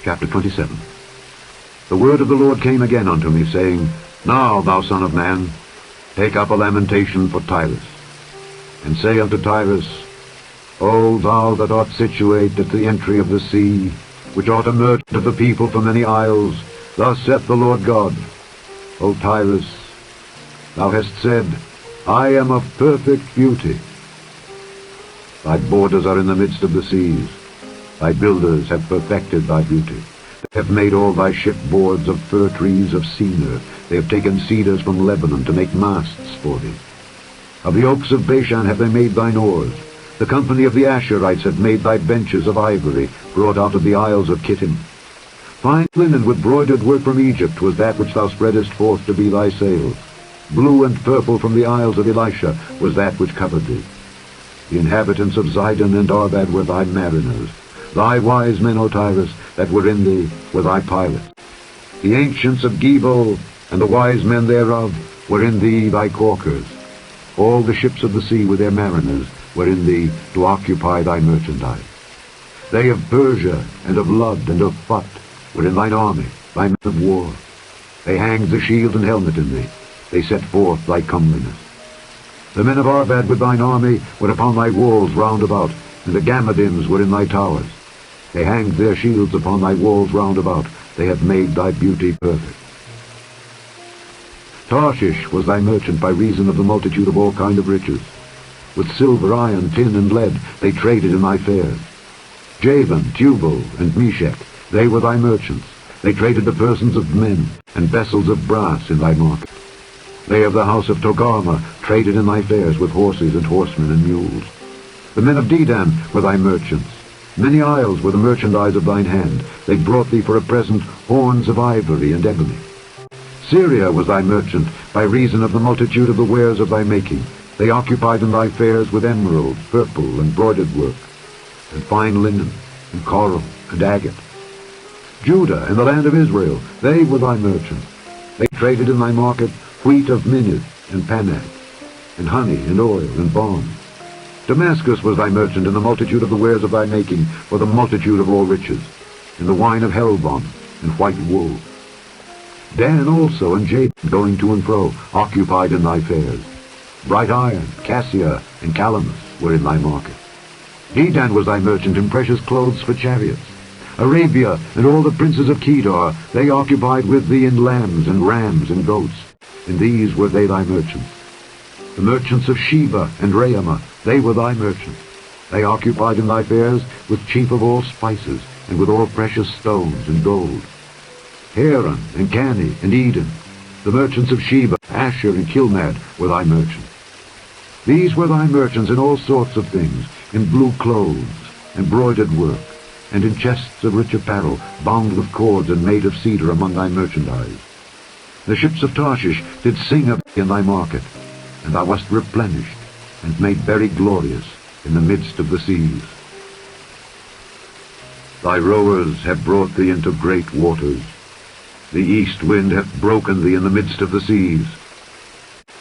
Chapter 27. The word of the Lord came again unto me, saying, Now, thou son of man, take up a lamentation for Tyrus, and say unto Tyrus, O thou that art situate at the entry of the sea, which art a merchant of the people for many isles, thus saith the Lord God, O Tyrus, thou hast said, I am of perfect beauty. Thy borders are in the midst of the seas. Thy builders have perfected thy beauty. They have made all thy shipboards of fir trees of Senir. They have taken cedars from Lebanon to make masts for thee. Of the oaks of Bashan have they made thine oars. The company of the Asherites have made thy benches of ivory, brought out of the isles of Kittim. Fine linen with broidered work from Egypt was that which thou spreadest forth to be thy sail. Blue and purple from the isles of Elisha was that which covered thee. The inhabitants of Zidon and Arvad were thy mariners. Thy wise men, O Tyrus, that were in thee, were thy pilots. The ancients of Gebal and the wise men thereof were in thee thy caulkers. All the ships of the sea with their mariners were in thee to occupy thy merchandise. They of Persia and of Lud and of Phut were in thine army, thy men of war. They hanged the shield and helmet in thee. They set forth thy comeliness. The men of Arvad with thine army were upon thy walls round about, and the Gammadims were in thy towers. They hanged their shields upon thy walls round about. They have made thy beauty perfect. Tarshish was thy merchant by reason of the multitude of all kind of riches. With silver, iron, tin, and lead they traded in thy fairs. Javan, Tubal, and Meshech, they were thy merchants. They traded the persons of men and vessels of brass in thy market. They of the house of Togarmah traded in thy fairs with horses and horsemen and mules. The men of Dedan were thy merchants. Many isles were the merchandise of thine hand. They brought thee for a present horns of ivory and ebony. Syria was thy merchant by reason of the multitude of the wares of thy making. They occupied in thy fairs with emerald, purple, and broidered work, and fine linen, and coral, and agate. Judah and the land of Israel, they were thy merchants. They traded in thy market wheat of Minnith and Panag, and honey and oil and balm. Damascus was thy merchant in the multitude of the wares of thy making, for the multitude of all riches, in the wine of Helbon and white wool. Dan also and Jaden, going to and fro, occupied in thy fairs. Bright iron, cassia, and calamus were in thy market. Dedan was thy merchant in precious clothes for chariots. Arabia and all the princes of Kedar, they occupied with thee in lambs and rams and goats. In these were they thy merchants. The merchants of Sheba and Raamah, they were thy merchants. They occupied in thy fairs with chief of all spices, and with all precious stones and gold. Haran and Cani and Eden, the merchants of Sheba, Asher and Kilmad, were thy merchants. These were thy merchants in all sorts of things, in blue clothes, and broidered work, and in chests of rich apparel, bound with cords and made of cedar among thy merchandise. The ships of Tarshish did sing of thee in thy market, and thou wast replenished, and made very glorious in the midst of the seas. Thy rowers have brought thee into great waters. The east wind hath broken thee in the midst of the seas.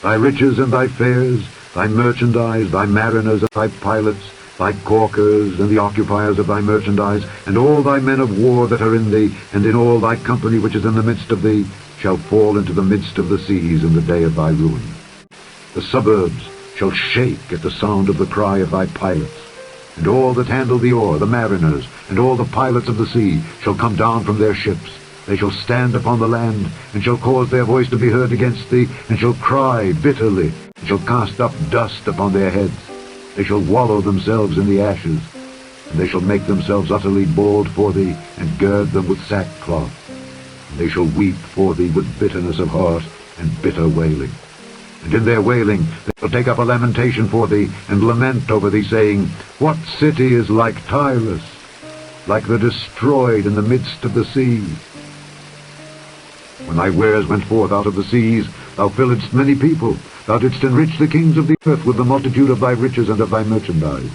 Thy riches and thy fairs, thy merchandise, thy mariners and thy pilots, thy caulkers and the occupiers of thy merchandise, and all thy men of war that are in thee, and in all thy company which is in the midst of thee, shall fall into the midst of the seas in the day of thy ruin. The suburbs shall shake at the sound of the cry of thy pilots, and all that handle the oar, the mariners, and all the pilots of the sea, shall come down from their ships. They shall stand upon the land, and shall cause their voice to be heard against thee, and shall cry bitterly, and shall cast up dust upon their heads. They shall wallow themselves in the ashes, and they shall make themselves utterly bald for thee, and gird them with sackcloth. And they shall weep for thee with bitterness of heart and bitter wailing. And in their wailing they shall take up a lamentation for thee, and lament over thee, saying, What city is like Tyrus, like the destroyed in the midst of the sea? When thy wares went forth out of the seas, thou filledst many people. Thou didst enrich the kings of the earth with the multitude of thy riches and of thy merchandise.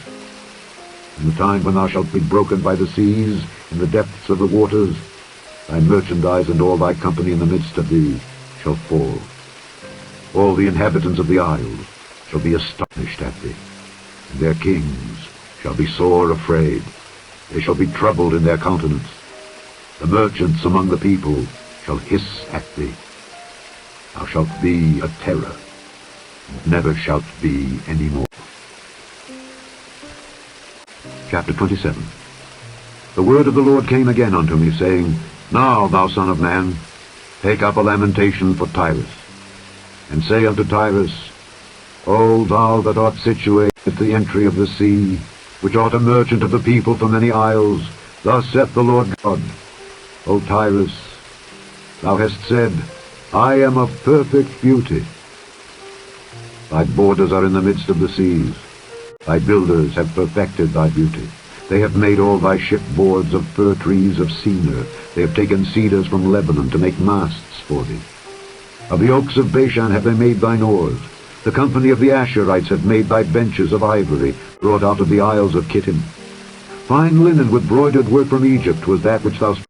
In the time when thou shalt be broken by the seas, in the depths of the waters, thy merchandise and all thy company in the midst of thee shall fall. All the inhabitants of the isles shall be astonished at thee, and their kings shall be sore afraid. They shall be troubled in their countenance. The merchants among the people shall hiss at thee. Thou shalt be a terror, and never shalt be any more. Chapter 27. The word of the Lord came again unto me, saying, Now, thou son of man, take up a lamentation for Tyrus, and say unto Tyrus, O thou that art situated at the entry of the sea, which art a merchant of the people for many isles, thus saith the Lord God, O Tyrus, thou hast said, I am of perfect beauty. Thy borders are in the midst of the seas. Thy builders have perfected thy beauty. They have made all thy shipboards of fir trees of Senir. They have taken cedars from Lebanon to make masts for thee. Of the oaks of Bashan have they made thine oars. The company of the Asherites have made thy benches of ivory, brought out of the isles of Kittim. Fine linen with broidered work from Egypt was that which thou